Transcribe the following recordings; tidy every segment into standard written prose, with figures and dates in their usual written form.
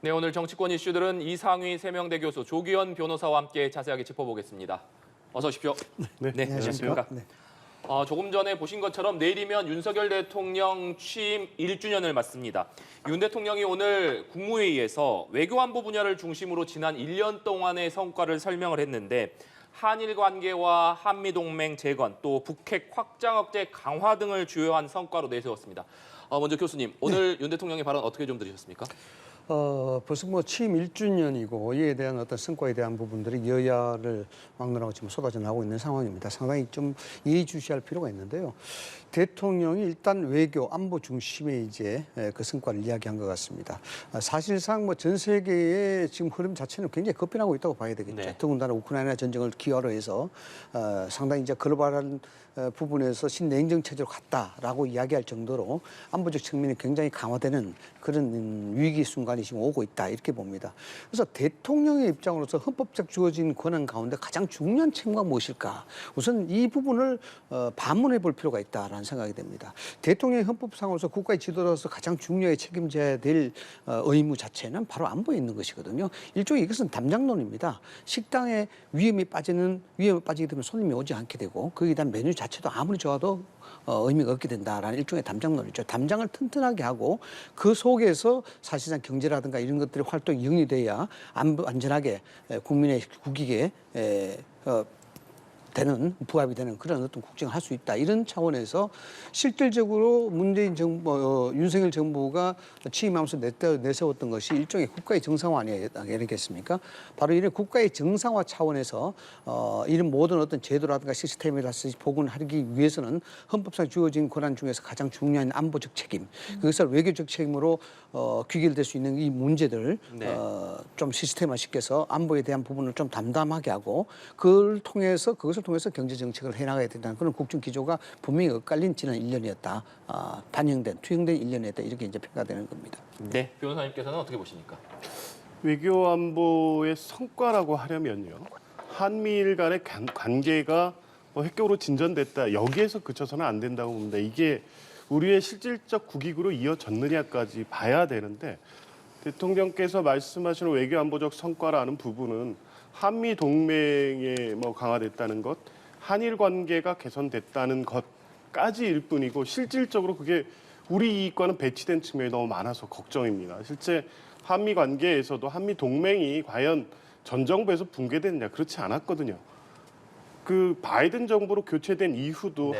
네, 오늘 정치권 이슈들은 이상휘 세명대 교수 조기현 변호사와 함께 자세하게 짚어보겠습니다. 어서 오십시오. 네, 안녕하십니까. 네. 조금 전에 보신 것처럼 내일이면 윤석열 대통령 취임 1주년을 맞습니다. 윤 대통령이 오늘 국무회의에서 외교안보 분야를 중심으로 지난 1년 동안의 성과를 설명을 했는데 한일 관계와 한미동맹 재건, 또 북핵 확장 억제 강화 등을 주요한 성과로 내세웠습니다. 먼저 교수님, 오늘 윤 대통령의 발언 어떻게 좀 들으셨습니까? 벌써 뭐 취임 1주년이고 이에 대한 어떤 성과에 대한 부분들이 여야를 막론하고 지금 쏟아져 나오고 있는 상황입니다. 상당히 좀 예의주시할 필요가 있는데요. 대통령이 일단 외교 안보 중심에 이제 그 성과를 이야기한 것 같습니다. 사실상 뭐 전 세계의 지금 흐름 자체는 굉장히 급변하고 있다고 봐야 되겠죠. 네. 더군다나 우크라이나 전쟁을 기화로 해서 상당히 이제 글로벌한 부분에서 신냉정 체제로 갔다라고 이야기할 정도로 안보적 측면이 굉장히 강화되는 그런 위기 순간이 지금 오고 있다 이렇게 봅니다. 그래서 대통령의 입장으로서 헌법적 주어진 권한 가운데 가장 중요한 책무가 무엇일까? 우선 이 부분을 반문해 볼 필요가 있다라는 생각이 됩니다. 대통령의 헌법상으로서 국가의 지도자로서 가장 중요하게 책임져야 될 의무 자체는 바로 안보에 있는 것이거든요. 일종의 이것은 담장론입니다. 식당에 위험이 빠지게 되면 손님이 오지 않게 되고 거기에 대한 메뉴 자체도 아무리 좋아도 의미가 없게 된다라는 일종의 담장론이죠. 담장을 튼튼하게 하고 그 속에서 사실상 경제라든가 이런 것들이 활동이 영위돼야 안전하게 국민의 국익에 되는 부합이 되는 그런 어떤 국정을 할 수 있다 이런 차원에서 실질적으로 문재인 정부 윤석열 정부가 취임하면서 내세웠던 것이 일종의 국가의 정상화 아니겠습니까? 바로 이런 국가의 정상화 차원에서 이런 모든 어떤 제도라든가 시스템이라든지 복원하기 위해서는 헌법상 주어진 권한 중에서 가장 중요한 안보적 책임, 그것을 외교적 책임으로 귀결될 수 있는 이 문제들 좀 시스템화시켜서 안보에 대한 부분을 좀 담담하게 하고 그것을 통해서 경제 정책을 해나가야 된다는 그런 국정 기조가 분명히 엇갈린 지난 1년이었다. 투영된 1년이었다. 이렇게 이제 평가되는 겁니다. 네, 변호사님께서는 어떻게 보십니까? 외교 안보의 성과라고 하려면요. 한미일 간의 관계가 뭐 획격으로 진전됐다. 여기에서 그쳐서는 안 된다고 봅니다. 이게 우리의 실질적 국익으로 이어졌느냐까지 봐야 되는데 대통령께서 말씀하시는 외교 안보적 성과라는 부분은 한미 동맹에 뭐 강화됐다는 것, 한일 관계가 개선됐다는 것까지일 뿐이고 실질적으로 그게 우리 이익과는 배치된 측면이 너무 많아서 걱정입니다. 실제 한미 관계에서도 한미 동맹이 과연 전 정부에서 붕괴됐냐 그렇지 않았거든요. 그 바이든 정부로 교체된 이후도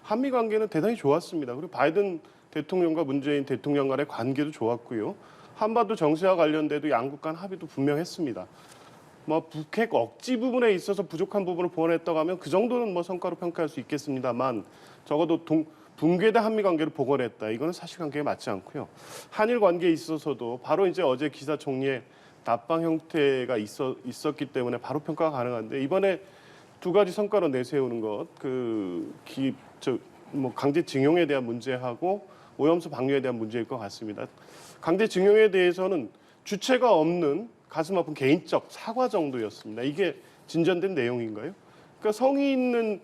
한미 관계는 대단히 좋았습니다. 그리고 바이든 대통령과 문재인 대통령 간의 관계도 좋았고요. 한반도 정세와 관련돼도 양국 간 합의도 분명했습니다. 뭐 북핵 억지 부분에 있어서 부족한 부분을 보완했다고 하면 그 정도는 뭐 성과로 평가할 수 있겠습니다만 적어도 붕괴된 한미 관계를 복원했다. 이거는 사실관계에 맞지 않고요. 한일 관계에 있어서도 바로 이제 어제 기사 총리의 답방 형태가 있었기 때문에 바로 평가가 가능한데 이번에 두 가지 성과로 내세우는 것, 강제징용에 대한 문제하고 오염수 방류에 대한 문제일 것 같습니다. 강제징용에 대해서는 주체가 없는 가슴 아픈 개인적 사과 정도였습니다. 이게 진전된 내용인가요? 그러니까 성의 있는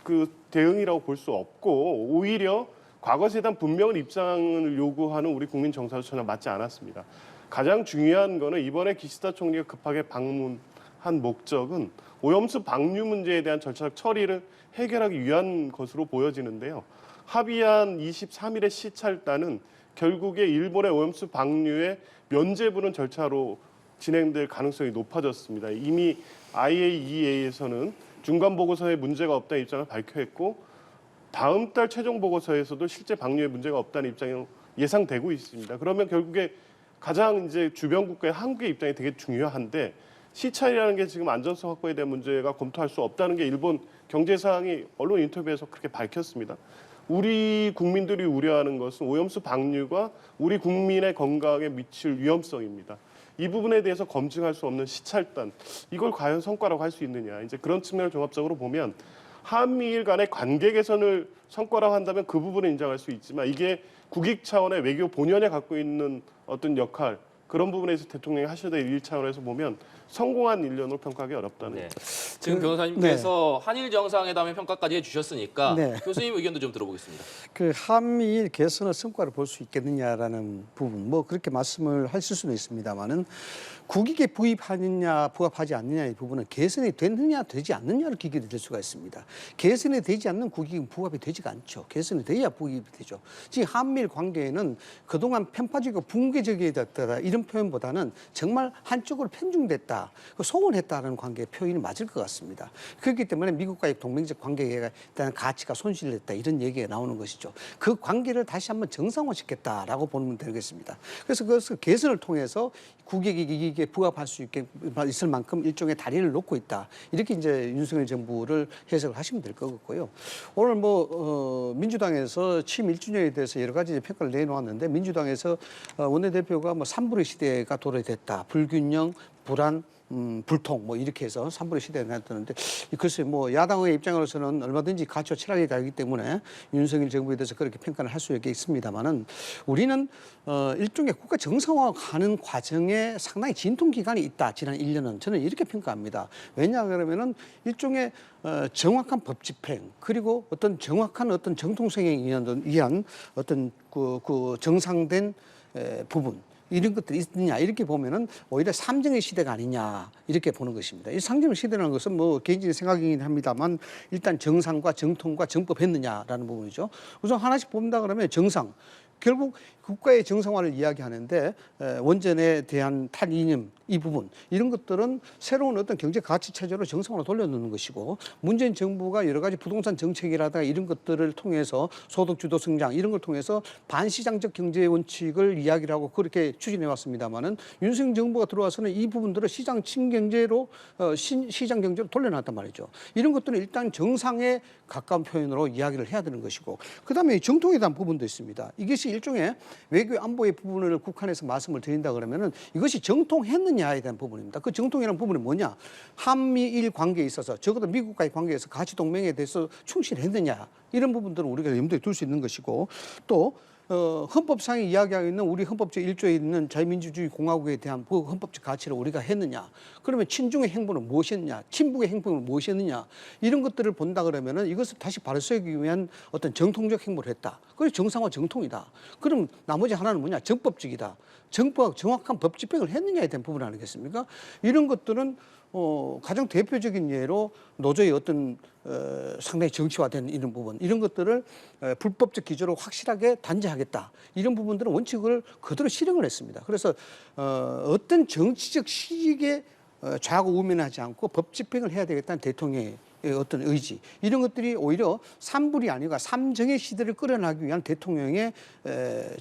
그 대응이라고 볼 수 없고 오히려 과거에 대한 분명한 입장을 요구하는 우리 국민 정서도 전혀 맞지 않았습니다. 가장 중요한 거는 이번에 기시다 총리가 급하게 방문한 목적은 오염수 방류 문제에 대한 절차적 처리를 해결하기 위한 것으로 보여지는데요. 합의한 23일의 시찰단은 결국에 일본의 오염수 방류에 면죄부는 절차로 진행될 가능성이 높아졌습니다. 이미 IAEA에서는 중간 보고서에 문제가 없다는 입장을 밝혀했고 다음 달 최종 보고서에서도 실제 방류에 문제가 없다는 입장이 예상되고 있습니다. 그러면 결국에 가장 이제 주변 국가의 한국의 입장이 되게 중요한데 시찰이라는 게 지금 안전성 확보에 대한 문제가 검토할 수 없다는 게 일본 경제상이 언론 인터뷰에서 그렇게 밝혔습니다. 우리 국민들이 우려하는 것은 오염수 방류가 우리 국민의 건강에 미칠 위험성입니다. 이 부분에 대해서 검증할 수 없는 시찰단, 이걸 과연 성과라고 할 수 있느냐. 이제 그런 측면을 종합적으로 보면 한미일 간의 관계 개선을 성과라고 한다면 그 부분을 인정할 수 있지만 이게 국익 차원의 외교 본연에 갖고 있는 어떤 역할, 그런 부분에서 대통령이 하셔야 될 일 차원에서 보면 성공한 1년으로 평가하기 어렵다는 네. 거죠. 지금 변호사님께서 한일 정상회담의 평가까지 해주셨으니까 네. 교수님 의견도 좀 들어보겠습니다. 그 한미일 개선의 성과를 볼 수 있겠느냐라는 부분, 뭐 그렇게 말씀을 하실 수는 있습니다만은 국익에 부합하느냐 부합하지 않느냐의 부분은 개선이 됐느냐 되지 않느냐를 기준이 될 수가 있습니다. 개선이 되지 않는 국익은 부합이 되지가 않죠. 개선이 돼야 부합이 되죠. 지금 한미일 관계에는 그동안 편파적이고 붕괴적이었다 이런 표현보다는 정말 한쪽으로 편중됐다, 소원했다는 관계의 표현이 맞을 것 같습니다. 그렇기 때문에 미국과의 동맹적 관계에 대한 가치가 손실됐다 이런 얘기가 나오는 것이죠. 그 관계를 다시 한번 정상화시켰다라고 보면 되겠습니다. 그래서 그것을 개선을 통해서 국익에 부합할 수 있게 있을 만큼 일종의 다리를 놓고 있다. 이렇게 이제 윤석열 정부를 해석을 하시면 될 것 같고요. 오늘 민주당에서 취임 1주년에 대해서 여러 가지 평가를 내놓았는데 민주당에서 원내대표가 삼불의 시대가 도래됐다. 불균형, 불안, 불통 이렇게 해서 삼불의 시대가 나타났는데 글쎄 야당의 입장으로서는 얼마든지 가치와 철학이 다르기 때문에 윤석열 정부에 대해서 그렇게 평가를 할 수 있겠습니다만은 우리는 일종의 국가 정상화 가는 과정에 상당히 진통 기간이 있다. 지난 1년은 저는 이렇게 평가합니다. 왜냐 그러면은 일종의 정확한 법 집행 그리고 어떤 정확한 어떤 정통성에 의한 어떤 그 정상된 부분. 이런 것들이 있느냐 이렇게 보면은 오히려 삼정의 시대가 아니냐 이렇게 보는 것입니다. 이 삼정의 시대라는 것은 개인적인 생각이긴 합니다만 일단 정상과 정통과 정법했느냐라는 부분이죠. 우선 하나씩 본다 그러면 정상. 결국 국가의 정상화를 이야기하는데 원전에 대한 탈이념 이 부분 이런 것들은 새로운 어떤 경제 가치 체제로 정상화로 돌려놓는 것이고 문재인 정부가 여러 가지 부동산 정책이라든가 이런 것들을 통해서 소득 주도 성장 이런 걸 통해서 반시장적 경제 원칙을 이야기를 하고 그렇게 추진해 왔습니다만은 윤석열 정부가 들어와서는 이 부분들을 시장 친경제로 시장 경제로 돌려놨단 말이죠. 이런 것들은 일단 정상에 가까운 표현으로 이야기를 해야 되는 것이고 그다음에 정통에 대한 부분도 있습니다. 이것이 일종의 외교 안보의 부분을 국한해서 말씀을 드린다 그러면은 이것이 정통했느냐에 대한 부분입니다. 그 정통이라는 부분이 뭐냐? 한미일 관계에 있어서 적어도 미국과의 관계에서 가치 동맹에 대해서 충실했느냐 이런 부분들은 우리가 염두에 둘 수 있는 것이고 또 헌법상에 이야기하고 있는 우리 헌법적 1조에 있는 자유민주주의 공화국에 대한 그 헌법적 가치를 우리가 했느냐? 그러면 친중의 행보는 무엇이었느냐? 친북의 행보는 무엇이었느냐? 이런 것들을 본다 그러면은 이것을 다시 바로 세우기 위한 어떤 정통적 행보를 했다. 그래서 정상화 정통이다. 그럼 나머지 하나는 뭐냐? 정법적이다. 정부가 정확한 법 집행을 했느냐에 대한 부분 아니겠습니까? 이런 것들은 가장 대표적인 예로 노조의 어떤 상당히 정치화된 이런 부분 이런 것들을 불법적 기조로 확실하게 단죄하겠다 이런 부분들은 원칙을 그대로 실행을 했습니다. 그래서 어떤 정치적 시기에 좌고 우면하지 않고 법 집행을 해야 되겠다는 대통령의 어떤 의지 이런 것들이 오히려 삼불이 아니라 삼정의 시대를 끌어나가기 위한 대통령의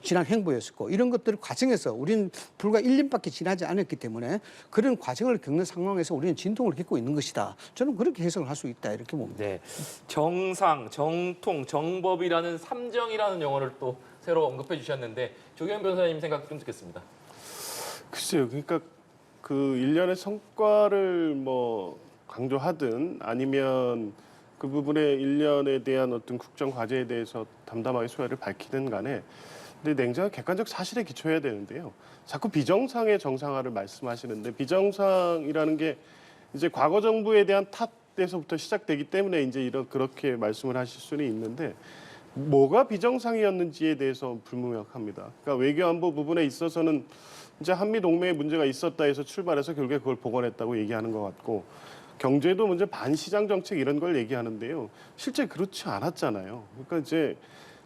지난 행보였었고 이런 것들 과정에서 우리는 불과 1년밖에 지나지 않았기 때문에 그런 과정을 겪는 상황에서 우리는 진통을 겪고 있는 것이다. 저는 그렇게 해석을 할 수 있다 이렇게 봅니다. 네, 정상, 정통, 정법이라는 삼정이라는 용어를 또 새로 언급해 주셨는데 조경 변호사님 생각 좀 듣겠습니다. 글쎄요. 그러니까 그 1년의 성과를 강조하든 아니면 그 부분의 1년에 대한 어떤 국정 과제에 대해서 담담하게 소회를 밝히든 간에 근데 냉정한 객관적 사실에 기초해야 되는데요. 자꾸 비정상의 정상화를 말씀하시는데 비정상이라는 게 이제 과거 정부에 대한 탓에서부터 시작되기 때문에 이제 그렇게 말씀을 하실 수는 있는데 뭐가 비정상이었는지에 대해서 불명확합니다. 그러니까 외교안보 부분에 있어서는 이제 한미 동맹에 문제가 있었다 해서 출발해서 결국에 그걸 복원했다고 얘기하는 것 같고 경제도 문제 반시장 정책 이런 걸 얘기하는데요. 실제 그렇지 않았잖아요. 그러니까 이제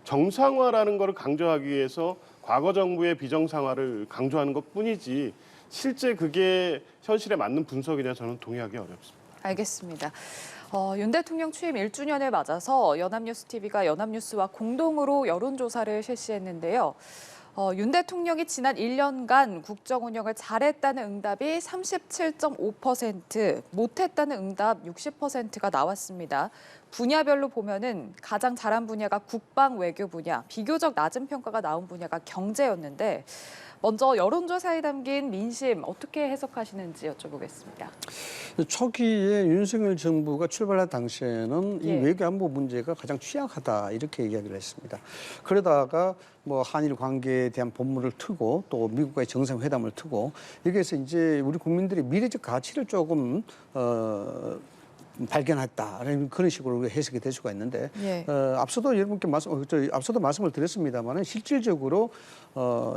정상화라는 걸 강조하기 위해서 과거 정부의 비정상화를 강조하는 것뿐이지 실제 그게 현실에 맞는 분석이냐 저는 동의하기 어렵습니다. 알겠습니다. 윤 대통령 취임 1주년을 맞아서 연합뉴스TV가 연합뉴스와 공동으로 여론조사를 실시했는데요. 윤 대통령이 지난 1년간 국정 운영을 잘했다는 응답이 37.5%, 못했다는 응답 60%가 나왔습니다. 분야별로 보면은 가장 잘한 분야가 국방 외교 분야, 비교적 낮은 평가가 나온 분야가 경제였는데 먼저 여론조사에 담긴 민심 어떻게 해석하시는지 여쭤보겠습니다. 초기에 윤석열 정부가 출발할 당시에는 이 예. 외교 안보 문제가 가장 취약하다 이렇게 이야기를 했습니다. 그러다가 뭐 한일 관계에 대한 본문을 트고 또 미국과의 정상회담을 트고 여기에서 이제 우리 국민들이 미래적 가치를 조금 발견했다라는 그런 식으로 해석이 될 수가 있는데 예. 앞서도 여러분께 앞서도 말씀을 드렸습니다만은 실질적으로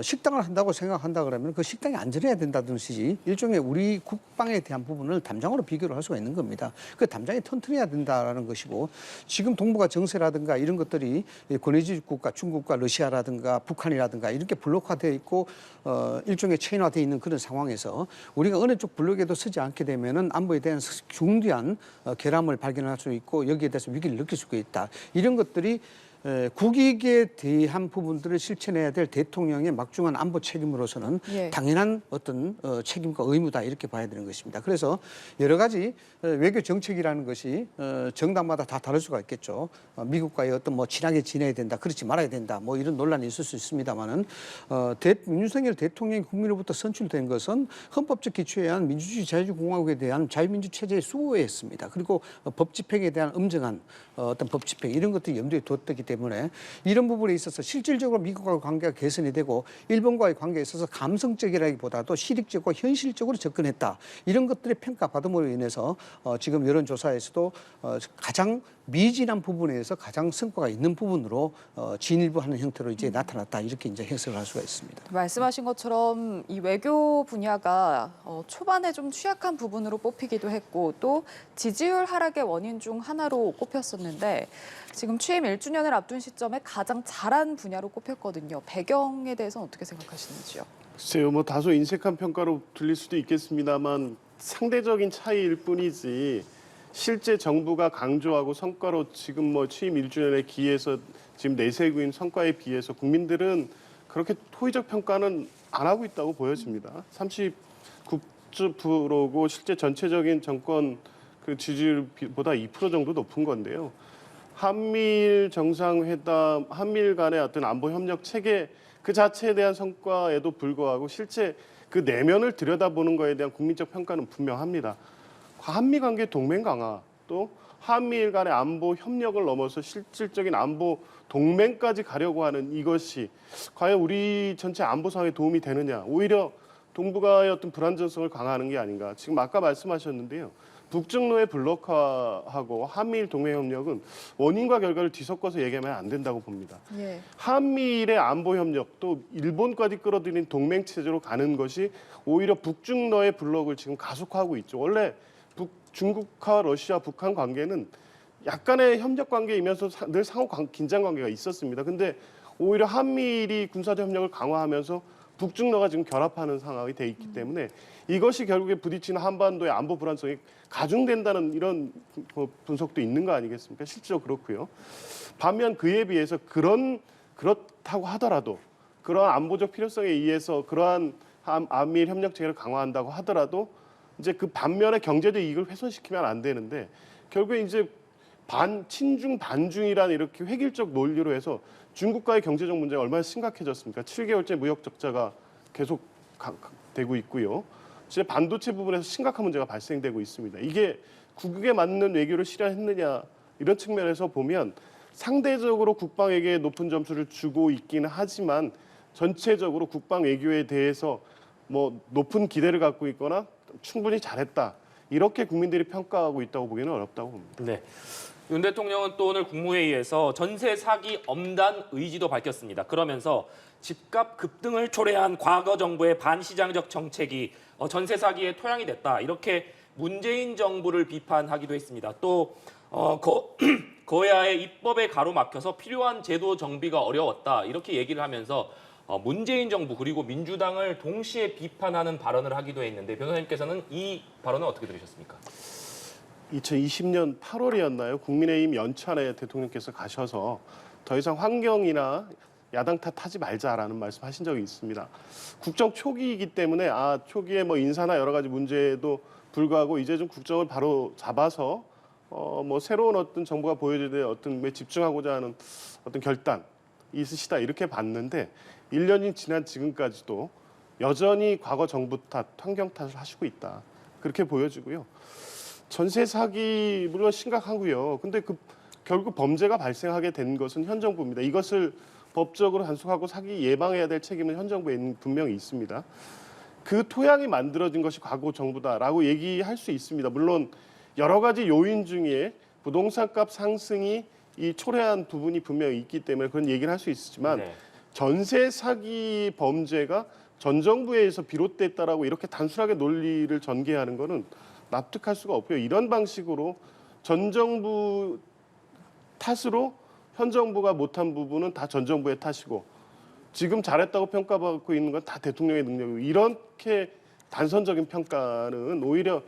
식당을 한다고 생각한다 그러면 그 식당이 안전해야 된다는 뜻이 일종의 우리 국방에 대한 부분을 담장으로 비교를 할 수가 있는 겁니다. 그 담장이 튼튼해야 된다라는 것이고 지금 동북아 정세라든가 이런 것들이 권위주의 국가 중국과 러시아라든가 북한이라든가 이렇게 블록화되어 있고 일종의 체인화되어 있는 그런 상황에서 우리가 어느 쪽 블록에도 서지 않게 되면은 안보에 대한 중대한 결함을 발견할 수 있고 여기에 대해서 위기를 느낄 수가 있다. 이런 것들이 국익에 대한 부분들을 실천해야 될 대통령의 막중한 안보 책임으로서는 예. 당연한 어떤 책임과 의무다 이렇게 봐야 되는 것입니다. 그래서 여러 가지 외교 정책이라는 것이 정당마다 다 다를 수가 있겠죠. 미국과의 어떤 뭐 친하게 지내야 된다, 그렇지 말아야 된다, 뭐 이런 논란이 있을 수 있습니다만은 윤석열 대통령이 국민으로부터 선출된 것은 헌법적 기초에 의한 민주주의 자유주의공화국에 대한 자유민주 체제의 수호였습니다. 그리고 법 집행에 대한 엄정한 어떤 법 집행 이런 것들이 염두에 뒀기 때문에 이런 부분에 있어서 실질적으로 미국과의 관계가 개선이 되고 일본과의 관계에 있어서 감성적이라기보다도 실익적이고 현실적으로 접근했다. 이런 것들의 평가받음으로 인해서 지금 여론조사에서도 가장 미진한 부분에서 가장 성과가 있는 부분으로 진일보하는 형태로 이제 나타났다. 이렇게 이제 해석을 할 수가 있습니다. 말씀하신 것처럼 이 외교 분야가 초반에 좀 취약한 부분으로 뽑히기도 했고 또 지지율 하락의 원인 중 하나로 꼽혔었는데 지금 취임 1주년을 앞둔 시점에 가장 잘한 분야로 꼽혔거든요. 배경에 대해서는 어떻게 생각하시는지요? 글쎄요, 뭐 다소 인색한 평가로 들릴 수도 있겠습니다만 상대적인 차이일 뿐이지 실제 정부가 강조하고 성과로 지금 뭐 취임 1주년에 기해서 지금 내세우고 있는 성과에 비해서 국민들은 그렇게 호의적 평가는 안 하고 있다고 보여집니다. 39%고 실제 전체적인 정권 그 지지율보다 2% 정도 높은 건데요. 한미일 정상회담, 한미일 간의 어떤 안보 협력 체계 그 자체에 대한 성과에도 불구하고 실제 그 내면을 들여다보는 거에 대한 국민적 평가는 분명합니다. 한미 관계 동맹 강화 또 한미일 간의 안보 협력을 넘어서 실질적인 안보 동맹까지 가려고 하는 이것이 과연 우리 전체 안보 상황에 도움이 되느냐. 오히려 동북아의 어떤 불안정성을 강화하는 게 아닌가. 지금 아까 말씀하셨는데요. 북중로의 블록화하고 한미일 동맹 협력은 원인과 결과를 뒤섞어서 얘기하면 안 된다고 봅니다. 예. 한미일의 안보 협력 또 일본까지 끌어들인 동맹 체제로 가는 것이 오히려 북중러의 블록을 지금 가속화하고 있죠. 원래 중국과 러시아, 북한 관계는 약간의 협력 관계이면서 늘 상호 긴장 관계가 있었습니다. 근데 오히려 한미일이 군사적 협력을 강화하면서 북중러가 지금 결합하는 상황이 돼 있기 때문에 이것이 결국에 부딪히는 한반도의 안보 불안성이 가중된다는 이런 분석도 있는 거 아니겠습니까? 실제로 그렇고요. 반면 그에 비해서 그렇다고 하더라도 그러한 안보적 필요성에 의해서 그러한 한미일 협력 체계를 강화한다고 하더라도 이제 그 반면에 경제적 이익을 훼손시키면 안 되는데 결국에 이제 친중 반중이라는 이렇게 획일적 논리로 해서 중국과의 경제적 문제가 얼마나 심각해졌습니까? 7개월째 무역 적자가 계속 되고 있고요. 이제 반도체 부분에서 심각한 문제가 발생되고 있습니다. 이게 국익에 맞는 외교를 실현했느냐 이런 측면에서 보면 상대적으로 국방 외교에 높은 점수를 주고 있기는 하지만 전체적으로 국방 외교에 대해서 뭐 높은 기대를 갖고 있거나 충분히 잘했다. 이렇게 국민들이 평가하고 있다고 보기는 어렵다고 봅니다. 네. 윤 대통령은 또 오늘 국무회의에서 전세 사기 엄단 의지도 밝혔습니다. 그러면서 집값 급등을 초래한 과거 정부의 반시장적 정책이 전세 사기의 토양이 됐다. 이렇게 문재인 정부를 비판하기도 했습니다. 또 거야의 입법에 가로막혀서 필요한 제도 정비가 어려웠다. 이렇게 얘기를 하면서 문재인 정부 그리고 민주당을 동시에 비판하는 발언을 하기도 했는데 변호사님께서는 이 발언을 어떻게 들으셨습니까? 2020년 8월이었나요? 국민의힘 연찬에 대통령께서 가셔서 더 이상 환경이나 야당 탓하지 말자라는 말씀하신 적이 있습니다. 국정 초기이기 때문에 초기에 뭐 인사나 여러 가지 문제에도 불구하고 이제 좀 국정을 바로 잡아서 뭐 새로운 어떤 정부가 보여줘야 될 어떤 집중하고자 하는 어떤 결단이 있으시다 이렇게 봤는데 1년이 지난 지금까지도 여전히 과거 정부 탓, 환경 탓을 하시고 있다. 그렇게 보여지고요. 전세 사기 물론 심각하고요. 근데 결국 범죄가 발생하게 된 것은 현 정부입니다. 이것을 법적으로 단속하고 사기 예방해야 될 책임은 현 정부에 분명히 있습니다. 그 토양이 만들어진 것이 과거 정부다라고 얘기할 수 있습니다. 물론 여러 가지 요인 중에 부동산값 상승이 이 초래한 부분이 분명히 있기 때문에 그런 얘기를 할 수 있지만 네. 전세 사기 범죄가 전 정부에 의해서 비롯됐다라고 이렇게 단순하게 논리를 전개하는 것은 납득할 수가 없고요. 이런 방식으로 전 정부 탓으로 현 정부가 못한 부분은 다 전 정부의 탓이고 지금 잘했다고 평가받고 있는 건 다 대통령의 능력이고 이렇게 단선적인 평가는 오히려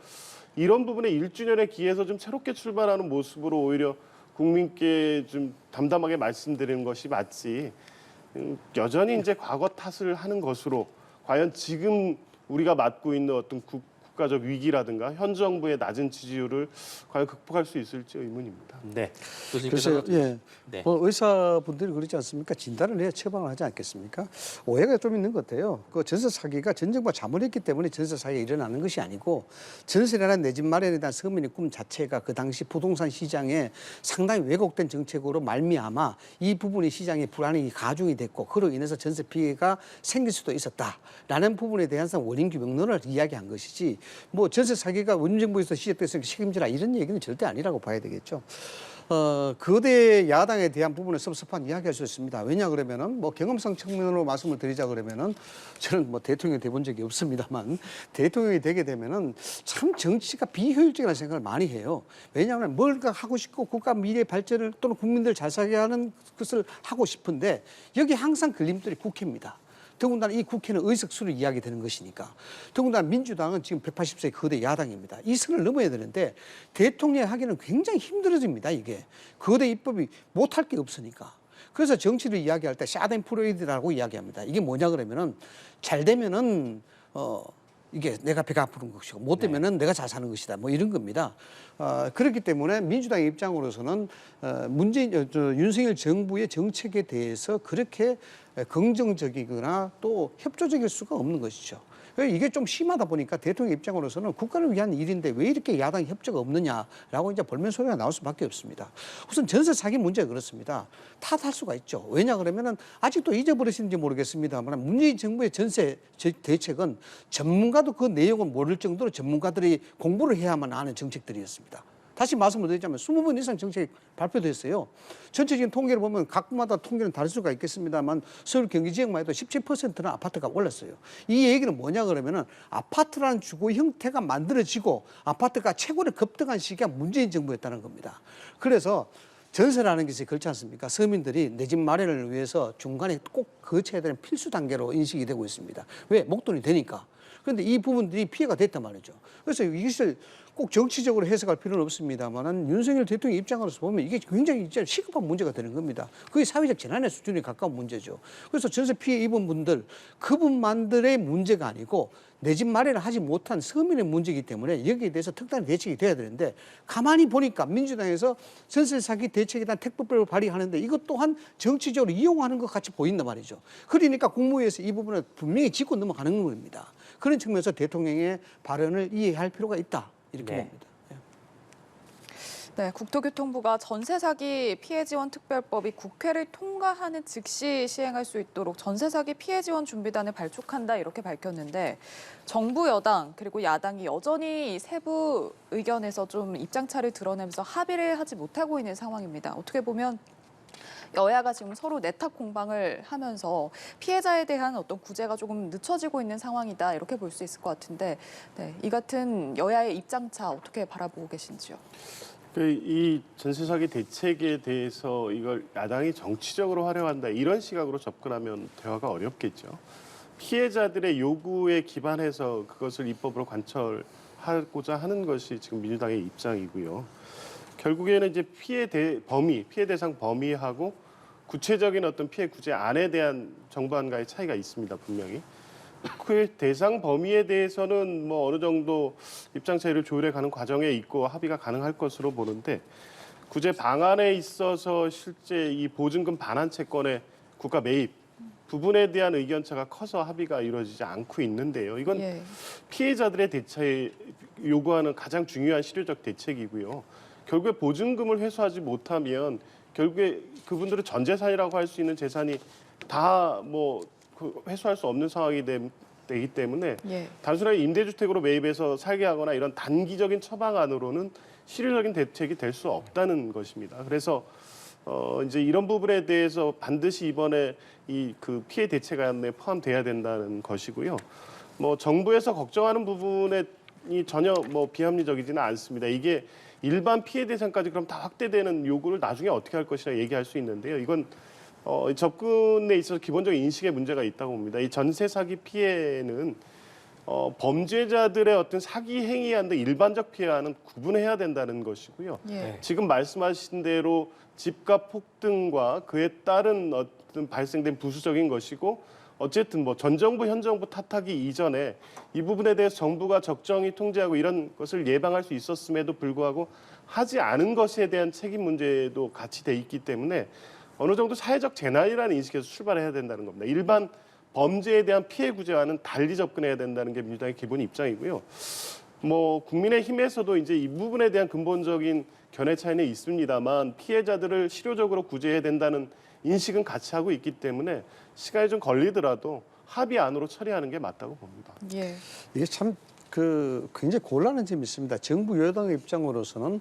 이런 부분에 1주년에 기해서 좀 새롭게 출발하는 모습으로 오히려 국민께 좀 담담하게 말씀드리는 것이 맞지 여전히 이제 과거 탓을 하는 것으로 과연 지금 우리가 맞고 있는 어떤 국가적 위기라든가 현 정부의 낮은 지지율을 과연 극복할 수 있을지 의문입니다. 네. 글쎄요, 예. 네. 의사분들이 그러지 않습니까? 진단을 해야 처방을 하지 않겠습니까? 오해가 좀 있는 것 같아요. 그 전세 사기가 전 정부가 잘못했기 때문에 전세 사기가 일어나는 것이 아니고 전세라는 내 집 마련에 대한 서민의 꿈 자체가 그 당시 부동산 시장에 상당히 왜곡된 정책으로 말미암아 이 부분이 시장의 불안이 가중이 됐고 그로 인해서 전세 피해가 생길 수도 있었다라는 부분에 대한 원인 규명론을 이야기한 것이지 뭐 전세 사기가 원정부에서 시작돼서 책임지라 이런 얘기는 절대 아니라고 봐야 되겠죠. 거대 야당에 대한 부분은 섭섭한 이야기할 수 있습니다. 왜냐 그러면은 뭐 경험상 측면으로 말씀을 드리자 그러면은 저는 뭐 대통령이 돼본 적이 없습니다만 대통령이 되게 되면은 참 정치가 비효율적이라는 생각을 많이 해요. 왜냐하면 뭔가 하고 싶고 국가 미래 발전을 또는 국민들 잘 살게 하는 것을 하고 싶은데 여기 항상 걸림돌이 국회입니다. 더군다나 이 국회는 의석수를 이야기되는 것이니까. 더군다나 민주당은 지금 180세 거대 야당입니다. 이 선을 넘어야 되는데 대통령이 하기는 굉장히 힘들어집니다. 이게. 거대 입법이 못할 게 없으니까. 그래서 정치를 이야기할 때 샤덴프로이드라고 이야기합니다. 이게 뭐냐 그러면은 잘 되면은 이게 내가 배가 아프는 것이고 못 되면은 내가 잘 사는 것이다. 뭐 이런 겁니다. 그렇기 때문에 민주당의 입장으로서는 윤석열 정부의 정책에 대해서 그렇게 긍정적이거나 또 협조적일 수가 없는 것이죠. 이게 좀 심하다 보니까 대통령 입장으로서는 국가를 위한 일인데 왜 이렇게 야당 협조가 없느냐라고 이제 볼멘 소리가 나올 수밖에 없습니다. 우선 전세 사기 문제가 그렇습니다. 탓할 수가 있죠. 왜냐 그러면은 아직도 잊어버리시는지 모르겠습니다만 문재인 정부의 전세 대책은 전문가도 그 내용을 모를 정도로 전문가들이 공부를 해야만 아는 정책들이었습니다. 다시 말씀을 드리자면 20번 이상 정책이 발표됐어요. 전체적인 통계를 보면 각마다 통계는 다를 수가 있겠습니다만 서울 경기 지역만 해도 17%는 아파트가 올랐어요. 이 얘기는 뭐냐 그러면은 아파트라는 주거 형태가 만들어지고 아파트가 최고로 급등한 시기가 문재인 정부였다는 겁니다. 그래서 전세라는 것이 그렇지 않습니까? 서민들이 내 집 마련을 위해서 중간에 꼭 거쳐야 되는 필수 단계로 인식이 되고 있습니다. 왜? 목돈이 되니까. 그런데 이 부분들이 피해가 됐단 말이죠. 그래서 이것을 꼭 정치적으로 해석할 필요는 없습니다만 윤석열 대통령 입장으로서 보면 이게 굉장히 시급한 문제가 되는 겁니다. 그게 사회적 재난의 수준에 가까운 문제죠. 그래서 전세 피해 입은 분들, 그분만들의 문제가 아니고 내 집 마련을 하지 못한 서민의 문제이기 때문에 여기에 대해서 특단의 대책이 돼야 되는데 가만히 보니까 민주당에서 전세 사기 대책에 대한 특별법을 발의하는데 이것 또한 정치적으로 이용하는 것 같이 보인단 말이죠. 그러니까 국무회에서 이 부분을 분명히 짚고 넘어가는 겁니다. 그런 측면에서 대통령의 발언을 이해할 필요가 있다. 이렇게 봅니다. 네, 국토교통부가 전세 사기 피해 지원 특별법이 국회를 통과하는 즉시 시행할 수 있도록 전세 사기 피해 지원 준비단을 발족한다 이렇게 밝혔는데 정부 여당 그리고 야당이 여전히 세부 의견에서 좀 입장차를 드러내면서 합의를 하지 못하고 있는 상황입니다. 어떻게 보면 여야가 지금 서로 내탁 공방을 하면서 피해자에 대한 어떤 구제가 조금 늦춰지고 있는 상황이다 이렇게 볼 수 있을 것 같은데 네, 이 같은 여야의 입장차 어떻게 바라보고 계신지요? 이 전세 사기 대책에 대해서 이걸 야당이 정치적으로 활용한다 이런 시각으로 접근하면 대화가 어렵겠죠. 피해자들의 요구에 기반해서 그것을 입법으로 관철하고자 하는 것이 지금 민주당의 입장이고요. 결국에는 이제 피해 대상 범위하고 구체적인 어떤 피해 구제 안에 대한 정부안과의 차이가 있습니다, 분명히. 그 대상 범위에 대해서는 뭐 어느 정도 입장 차이를 조율해 가는 과정에 있고 합의가 가능할 것으로 보는데 구제 방안에 있어서 실제 이 보증금 반환 채권의 국가 매입 부분에 대한 의견차가 커서 합의가 이루어지지 않고 있는데요. 이건 예. 피해자들의 대처에 요구하는 가장 중요한 실효적 대책이고요. 결국에 보증금을 회수하지 못하면 결국에 그분들은 전 재산이라고 할 수 있는 재산이 다 뭐 회수할 수 없는 상황이 되기 때문에 예. 단순하게 임대주택으로 매입해서 살게 하거나 이런 단기적인 처방안으로는 실효적인 대책이 될 수 없다는 것입니다. 그래서 이제 이런 부분에 대해서 반드시 이번에 이 그 피해 대책안에 포함돼야 된다는 것이고요. 뭐 정부에서 걱정하는 부분에 전혀 뭐 비합리적이지는 않습니다. 이게 일반 피해 대상까지 그럼 다 확대되는 요구를 나중에 어떻게 할 것이라 얘기할 수 있는데요. 이건 접근에 있어서 기본적인 인식의 문제가 있다고 봅니다. 이 전세 사기 피해는 범죄자들의 어떤 사기 행위와 일반적 피해와는 구분해야 된다는 것이고요. 예. 지금 말씀하신 대로 집값 폭등과 그에 따른 어떤 발생된 부수적인 것이고 어쨌든 뭐 전 정부 현 정부 탓하기 이전에 이 부분에 대해서 정부가 적정히 통제하고 이런 것을 예방할 수 있었음에도 불구하고 하지 않은 것에 대한 책임 문제도 같이 돼 있기 때문에 어느 정도 사회적 재난이라는 인식에서 출발해야 된다는 겁니다. 일반 범죄에 대한 피해 구제와는 달리 접근해야 된다는 게 민주당의 기본 입장이고요. 뭐 국민의힘에서도 이제 이 부분에 대한 근본적인 견해 차이는 있습니다만 피해자들을 실효적으로 구제해야 된다는 인식은 같이 하고 있기 때문에 시간이 좀 걸리더라도 합의안으로 처리하는 게 맞다고 봅니다. 예. 이게 참 굉장히 곤란한 점이 있습니다. 정부 여당의 입장으로서는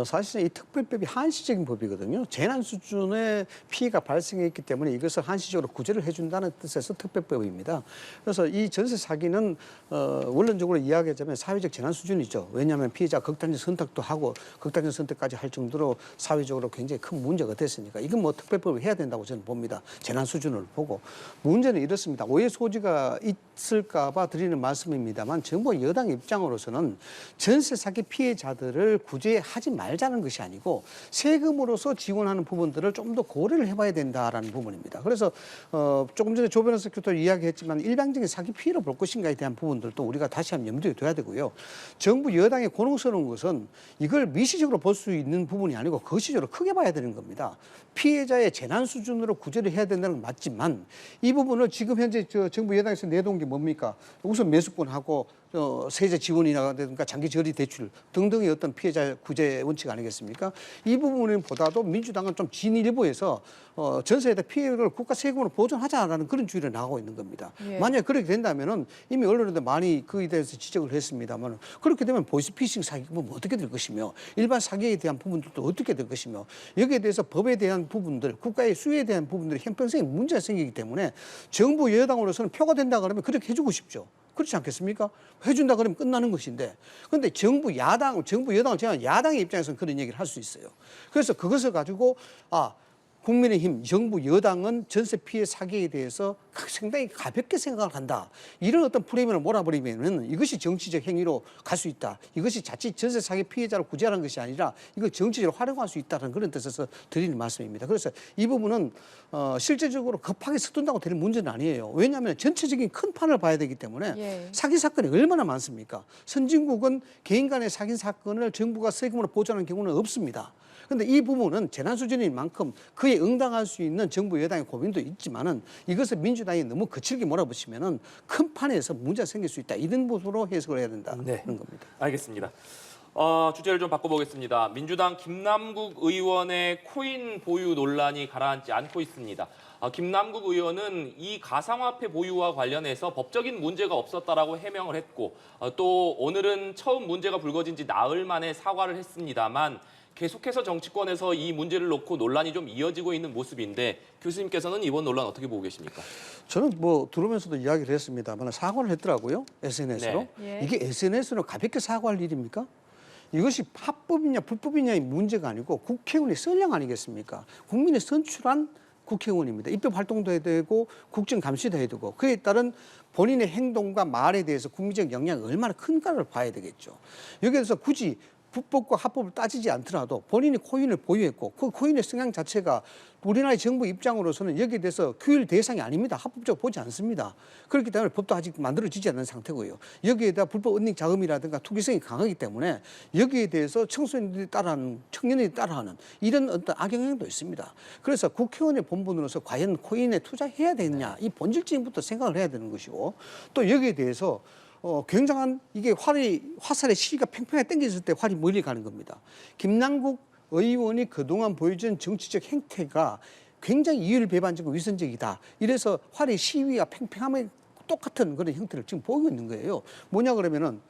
사실은 이 특별법이 한시적인 법이거든요. 재난 수준의 피해가 발생했기 때문에 이것을 한시적으로 구제를 해준다는 뜻에서 특별법입니다. 그래서 이 전세 사기는 원론적으로 이야기하자면 사회적 재난 수준이죠. 왜냐하면 피해자 극단적 선택도 하고 극단적 선택까지 할 정도로 사회적으로 굉장히 큰 문제가 됐으니까 이건 뭐 특별법을 해야 된다고 저는 봅니다. 재난 수준을 보고. 문제는 이렇습니다. 오해 소지가 있을까 봐 드리는 말씀입니다만 정부 여당 입장으로서는 전세 사기 피해자들을 구제하지 말자는 것이 아니고 세금으로서 지원하는 부분들을 좀 더 고려를 해봐야 된다라는 부분입니다. 그래서 조금 전에 조 변호사께도 이야기했지만 일방적인 사기 피해를 볼 것인가에 대한 부분들도 우리가 다시 한번 염두에 둬야 되고요. 정부 여당의 곤혹스러운 것은 이걸 미시적으로 볼 수 있는 부분이 아니고 거시적으로 크게 봐야 되는 겁니다. 피해자의 재난 수준으로 구제를 해야 된다는 건 맞지만 이 부분을 지금 현재 정부 여당에서 내놓은 게 뭡니까? 우선 매수권하고 세제 지원이라든가 장기 저리 대출 등등의 어떤 피해자 구제 원칙 아니겠습니까? 이 부분보다도 민주당은 좀 진일보해서 전세에다 피해를 국가 세금으로 보존하자라는 그런 주의를 나가고 있는 겁니다. 예. 만약에 그렇게 된다면은 이미 언론에도 많이 그에 대해서 지적을 했습니다만 그렇게 되면 보이스피싱 사기는 어떻게 될 것이며 일반 사기에 대한 부분들도 어떻게 될 것이며 여기에 대해서 법에 대한 부분들 국가의 수요에 대한 부분들이 형평성에 문제가 생기기 때문에 정부 여당으로서는 표가 된다 그러면 그렇게 해주고 싶죠. 그렇지 않겠습니까? 해준다 그러면 끝나는 것인데. 그런데 정부 여당, 제가 야당의 입장에서는 그런 얘기를 할 수 있어요. 그래서 그것을 가지고 국민의힘, 정부 여당은 전세 피해 사기에 대해서 상당히 가볍게 생각을 한다. 이런 어떤 프레임을 몰아버리면 이것이 정치적 행위로 갈 수 있다. 이것이 자칫 전세 사기 피해자를 구제하는 것이 아니라 이걸 정치적으로 활용할 수 있다는 그런 뜻에서 드리는 말씀입니다. 그래서 이 부분은 실제적으로 급하게 서둔다고 되는 문제는 아니에요. 왜냐하면 전체적인 큰 판을 봐야 되기 때문에 예. 사기 사건이 얼마나 많습니까? 선진국은 개인 간의 사기 사건을 정부가 세금으로 보전하는 경우는 없습니다. 그런데 이 부분은 재난 수준인 만큼 그에 응당할 수 있는 정부 여당의 고민도 있지만은 이것을 민주당이 너무 거칠게 몰아붙이면은 큰 판에서 문제가 생길 수 있다. 이런 부분으로 해석을 해야 된다는 겁니다. 알겠습니다. 주제를 좀 바꿔보겠습니다. 민주당 김남국 의원의 코인 보유 논란이 가라앉지 않고 있습니다. 김남국 의원은 이 가상화폐 보유와 관련해서 법적인 문제가 없었다라고 해명을 했고 또 오늘은 처음 문제가 불거진 지 나흘 만에 사과를 했습니다만 계속해서 정치권에서 이 문제를 놓고 논란이 좀 이어지고 있는 모습인데 교수님께서는 이번 논란 어떻게 보고 계십니까? 저는 뭐 들으면서도 이야기를 했습니다만 사과를 했더라고요. SNS로. 네. 이게 SNS로 가볍게 사과할 일입니까? 이것이 합법이냐 불법이냐의 문제가 아니고 국회의원의 선량 아니겠습니까? 국민이 선출한 국회의원입니다. 입법 활동도 해야 되고 국정 감시도 해야 되고 그에 따른 본인의 행동과 말에 대해서 국민적 영향이 얼마나 큰가를 봐야 되겠죠. 여기에서 굳이 불법과 합법을 따지지 않더라도 본인이 코인을 보유했고 그 코인의 성향 자체가 우리나라의 정부 입장으로서는 여기에 대해서 규율 대상이 아닙니다. 합법적으로 보지 않습니다. 그렇기 때문에 법도 아직 만들어지지 않은 상태고요. 여기에다 불법 은닉 자금이라든가 투기성이 강하기 때문에 여기에 대해서 청소년들이 따라하는, 청년들이 따라하는 이런 어떤 악영향도 있습니다. 그래서 국회의원의 본분으로서 과연 코인에 투자해야 되느냐 이 본질적인부터 생각을 해야 되는 것이고 또 여기에 대해서 굉장한 이게 화살의 시기가 팽팽하게 당겨졌을 때 활이 멀리 가는 겁니다. 김남국 의원이 그동안 보여준 정치적 행태가 굉장히 이율배반적이고 위선적이다. 이래서 활의 시위가 팽팽함에 똑같은 그런 형태를 지금 보이고 있는 거예요. 뭐냐 그러면은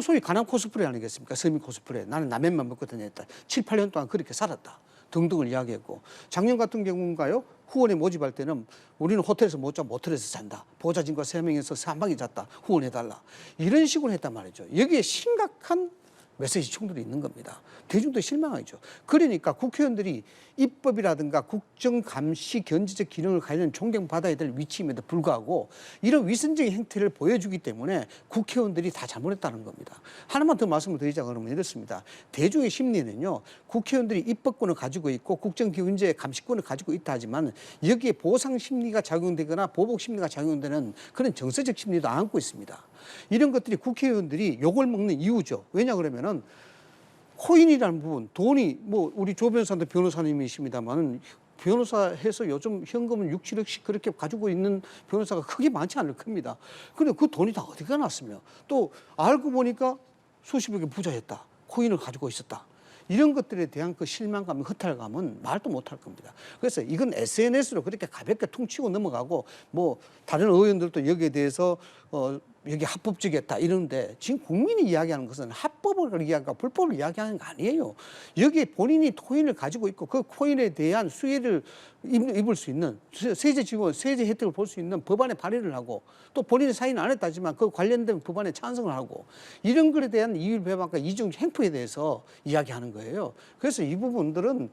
소위 가남 코스프레 아니겠습니까? 서민 코스프레. 나는 라면만 먹고 다녔다. 7, 8년 동안 그렇게 살았다. 등등을 이야기했고 작년 같은 경우인가요? 후원에 모집할 때는 우리는 호텔에서 못 자, 모텔에서 잔다. 보좌진과 3명이서 한 방에 잤다. 후원해달라. 이런 식으로 했단 말이죠. 여기에 심각한 메시지 충돌이 있는 겁니다. 대중도 실망하죠. 그러니까 국회의원들이 입법이라든가 국정감시 견제적 기능을 가지는 존경받아야 될 위치임에도 불구하고 이런 위선적인 행태를 보여주기 때문에 국회의원들이 다 잘못했다는 겁니다. 하나만 더 말씀을 드리자 그러면 이렇습니다. 대중의 심리는요. 국회의원들이 입법권을 가지고 있고 국정경제 감시권을 가지고 있다 하지만 여기에 보상 심리가 작용되거나 보복 심리가 작용되는 그런 정서적 심리도 안고 있습니다. 이런 것들이 국회의원들이 욕을 먹는 이유죠. 왜냐 그러면은 코인이라는 부분, 돈이 뭐 우리 조 변호사도 변호사님이십니다만 변호사 해서 요즘 현금은 6, 7억씩 그렇게 가지고 있는 변호사가 크게 많지 않을 겁니다. 그런데 그 돈이 다 어디가 났으며 또 알고 보니까 수십억의 부자였다. 코인을 가지고 있었다. 이런 것들에 대한 그 실망감, 허탈감은 말도 못할 겁니다. 그래서 이건 SNS로 그렇게 가볍게 퉁치고 넘어가고 뭐 다른 의원들도 여기에 대해서 여기 합법적이었다 이러는데 지금 국민이 이야기하는 것은 합법을 이야기하고 불법을 이야기하는 거 아니에요. 여기에 본인이 코인을 가지고 있고 그 코인에 대한 수혜를 입을 수 있는 세제 지원, 세제 혜택을 볼 수 있는 법안에 발의를 하고 또 본인이 사인은 안 했다지만 그 관련된 법안에 찬성을 하고 이런 것에 대한 이율배반과 이중 행포에 대해서 이야기하는 거예요. 그래서 이 부분들은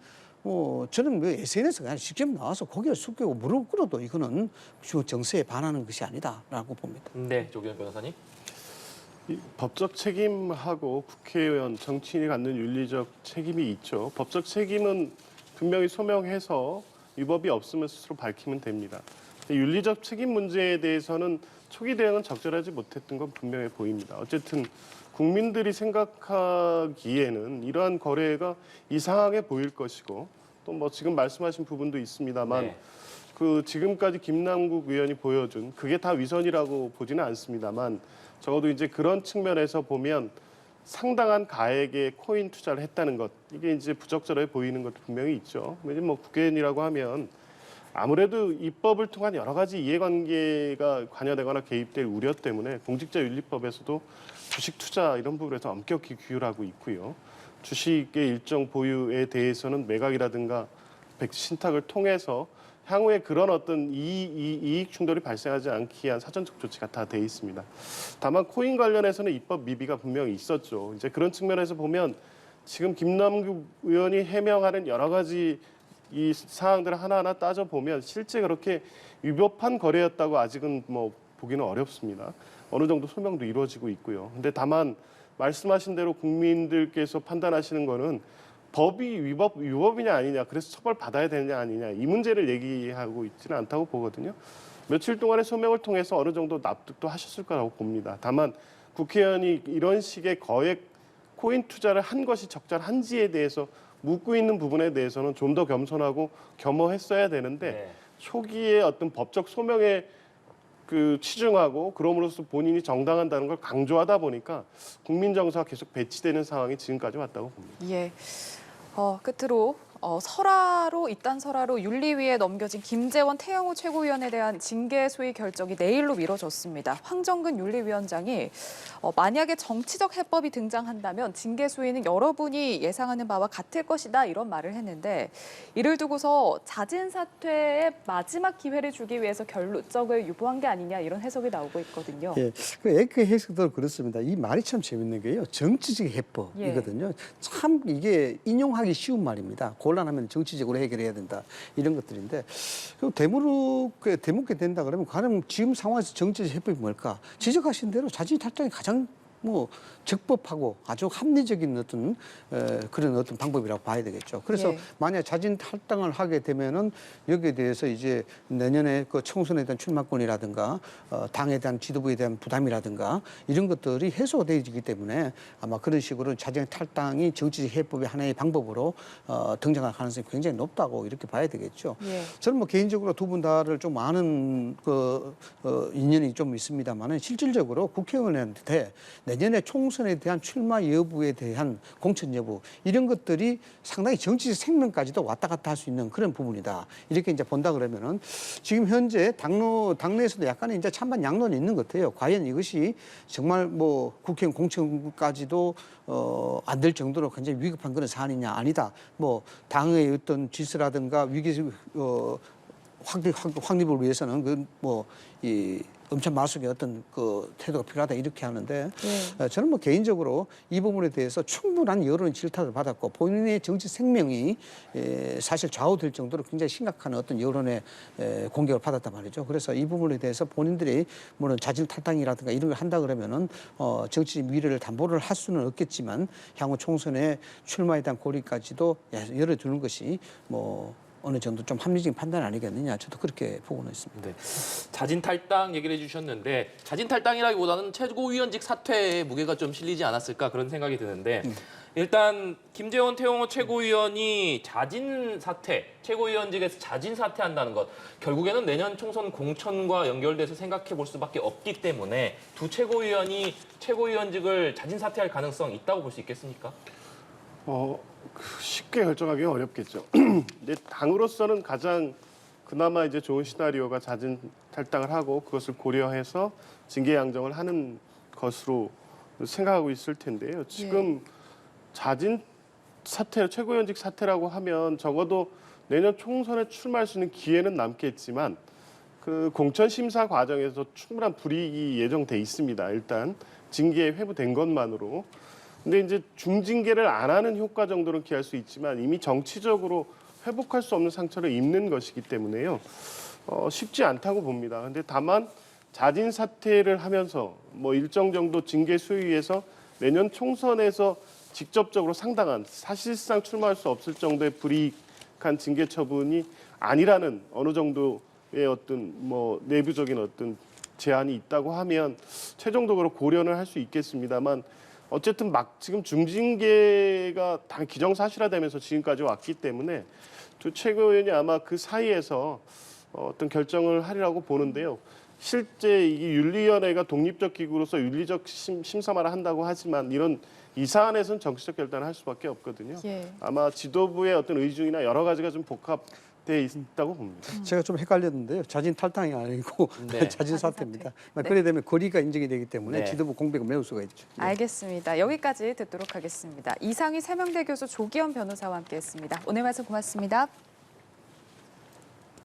저는 뭐 SNS가 아니라 직접 나와서 고개를 숙이고 무릎 꿇어도 이거는 정세에 반하는 것이 아니다라고 봅니다. 네, 조기현 변호사님. 이 법적 책임하고 국회의원, 정치인이 갖는 윤리적 책임이 있죠. 법적 책임은 분명히 소명해서 위법이 없으면 스스로 밝히면 됩니다. 윤리적 책임 문제에 대해서는 초기 대응은 적절하지 못했던 건 분명해 보입니다. 어쨌든 국민들이 생각하기에는 이러한 거래가 이상하게 보일 것이고 또 뭐 지금 말씀하신 부분도 있습니다만 네. 그 지금까지 김남국 의원이 보여준 그게 다 위선이라고 보지는 않습니다만 적어도 이제 그런 측면에서 보면 상당한 가액의 코인 투자를 했다는 것 이게 이제 부적절해 보이는 것도 분명히 있죠. 왜냐면 뭐 국회의원이라고 하면 아무래도 입법을 통한 여러 가지 이해관계가 관여되거나 개입될 우려 때문에 공직자윤리법에서도 주식 투자 이런 부분에서 엄격히 규율하고 있고요. 주식의 일정 보유에 대해서는 매각이라든가 신탁을 통해서 향후에 그런 어떤 이익 충돌이 발생하지 않기 위한 사전적 조치가 다 돼 있습니다. 다만 코인 관련해서는 입법 미비가 분명히 있었죠. 이제 그런 측면에서 보면 지금 김남국 의원이 해명하는 여러 가지 이 사항들을 하나하나 따져보면 실제 그렇게 위법한 거래였다고 아직은 뭐 보기는 어렵습니다. 어느 정도 소명도 이루어지고 있고요. 근데 다만 말씀하신 대로 국민들께서 판단하시는 거는 법이 위법이냐 아니냐, 그래서 처벌받아야 되느냐 아니냐 이 문제를 얘기하고 있지는 않다고 보거든요. 며칠 동안의 소명을 통해서 어느 정도 납득도 하셨을 거라고 봅니다. 다만 국회의원이 이런 식의 거액 코인 투자를 한 것이 적절한지에 대해서 묻고 있는 부분에 대해서는 좀 더 겸손하고 겸허했어야 되는데 네. 초기에 어떤 법적 소명에 그 치중하고 그럼으로써 본인이 정당한다는 걸 강조하다 보니까 국민 정서가 계속 배치되는 상황이 지금까지 왔다고 봅니다. 예. 끝으로 이딴 설화로 윤리위에 넘겨진 김재원 태영호 최고위원에 대한 징계 소위 결정이 내일로 미뤄졌습니다. 황정근 윤리위원장이 만약에 정치적 해법이 등장한다면 징계 소위는 여러분이 예상하는 바와 같을 것이다 이런 말을 했는데 이를 두고서 자진 사퇴의 마지막 기회를 주기 위해서 결정을 유보한 게 아니냐 이런 해석이 나오고 있거든요. 예, 그 에크 해석도 그렇습니다. 이 말이 참 재밌는 게요. 정치적 해법이거든요. 참 이게 인용하기 쉬운 말입니다. 곤란하면 정치적으로 해결해야 된다 이런 것들인데 되묻게 된다 그러면 가령 지금 상황에서 정치적 해법이 뭘까? 지적하신 대로 자진 탈당이 가장 뭐 적법하고 아주 합리적인 어떤 그런 어떤 방법이라고 봐야 되겠죠. 그래서 예. 만약 자진 탈당을 하게 되면은 여기에 대해서 이제 내년에 그 총선에 대한 출마권이라든가 당에 대한 지도부에 대한 부담이라든가 이런 것들이 해소가 되기 때문에 아마 그런 식으로 자진 탈당이 정치적 해법의 하나의 방법으로 등장할 가능성이 굉장히 높다고 이렇게 봐야 되겠죠. 예. 저는 뭐 개인적으로 두 분 다를 좀 아는 인연이 좀 있습니다만은 실질적으로 국회의원한테 내년에 총선에 대한 출마 여부에 대한 공천 여부 이런 것들이 상당히 정치적 생명까지도 왔다 갔다 할 수 있는 그런 부분이다. 이렇게 이제 본다 그러면은 지금 현재 당내에서도 약간의 이제 찬반 양론이 있는 것 같아요. 과연 이것이 정말 뭐 국회의원 공천까지도 안 될 정도로 굉장히 위급한 그런 사안이냐 아니다. 뭐 당의 어떤 질서라든가 위기 확립을 위해서는 이 엄청 마속의 어떤 그 태도가 필요하다 이렇게 하는데 저는 뭐 개인적으로 이 부분에 대해서 충분한 여론의 질타를 받았고 본인의 정치 생명이 사실 좌우될 정도로 굉장히 심각한 어떤 여론의 공격을 받았단 말이죠. 그래서 이 부분에 대해서 본인들이 물론 자진 탈당이라든가 이런 걸 한다 그러면은 정치적 미래를 담보를 할 수는 없겠지만 향후 총선에 출마에 대한 고리까지도 열어두는 것이 뭐 어느 정도 좀 합리적인 판단 아니겠느냐 저도 그렇게 보고는 있습니다. 네. 자진 탈당 얘기를 해주셨는데 자진 탈당이라기보다는 최고위원직 사퇴에 무게가 좀 실리지 않았을까 그런 생각이 드는데 일단 김재원 태영호 최고위원이 자진 사퇴, 최고위원직에서 자진 사퇴한다는 것 결국에는 내년 총선 공천과 연결돼서 생각해 볼 수밖에 없기 때문에 두 최고위원이 최고위원직을 자진 사퇴할 가능성 있다고 볼 수 있겠습니까? 쉽게 결정하기는 어렵겠죠. 근데 당으로서는 가장 그나마 이제 좋은 시나리오가 자진 탈당을 하고 그것을 고려해서 징계 양정을 하는 것으로 생각하고 있을 텐데요. 지금 자진 사퇴, 최고위원직 사퇴라고 하면 적어도 내년 총선에 출마할 수 있는 기회는 남겠지만 그 공천 심사 과정에서 충분한 불이익이 예정돼 있습니다. 일단 징계에 회부된 것만으로. 근데 이제 중징계를 안 하는 효과 정도는 기할 수 있지만 이미 정치적으로 회복할 수 없는 상처를 입는 것이기 때문에요. 쉽지 않다고 봅니다. 근데 다만 자진 사퇴를 하면서 뭐 일정 정도 징계 수위에서 내년 총선에서 직접적으로 상당한 사실상 출마할 수 없을 정도의 불이익한 징계 처분이 아니라는 어느 정도의 어떤 뭐 내부적인 어떤 제한이 있다고 하면 최종적으로 고려는 할 수 있겠습니다만 어쨌든 막 지금 중징계가 다 기정사실화되면서 지금까지 왔기 때문에 두 최고위원이 아마 그 사이에서 어떤 결정을 하리라고 보는데요. 실제 이 윤리위원회가 독립적 기구로서 윤리적 심사만 한다고 하지만 이런 이 사안에서는 정치적 결단을 할 수밖에 없거든요. 아마 지도부의 어떤 의중이나 여러 가지가 좀 복합돼 있다고 봅니다. 제가 좀 헷갈렸는데요. 자진 탈당이 아니고 네. 자진 사퇴입니다. 네. 그래 되면 거리가 인정이 되기 때문에 네. 지도부 공백을 메울 수가 있죠. 네. 알겠습니다. 여기까지 듣도록 하겠습니다. 이상희 세명대 교수 조기현 변호사와 함께했습니다. 오늘 말씀 고맙습니다.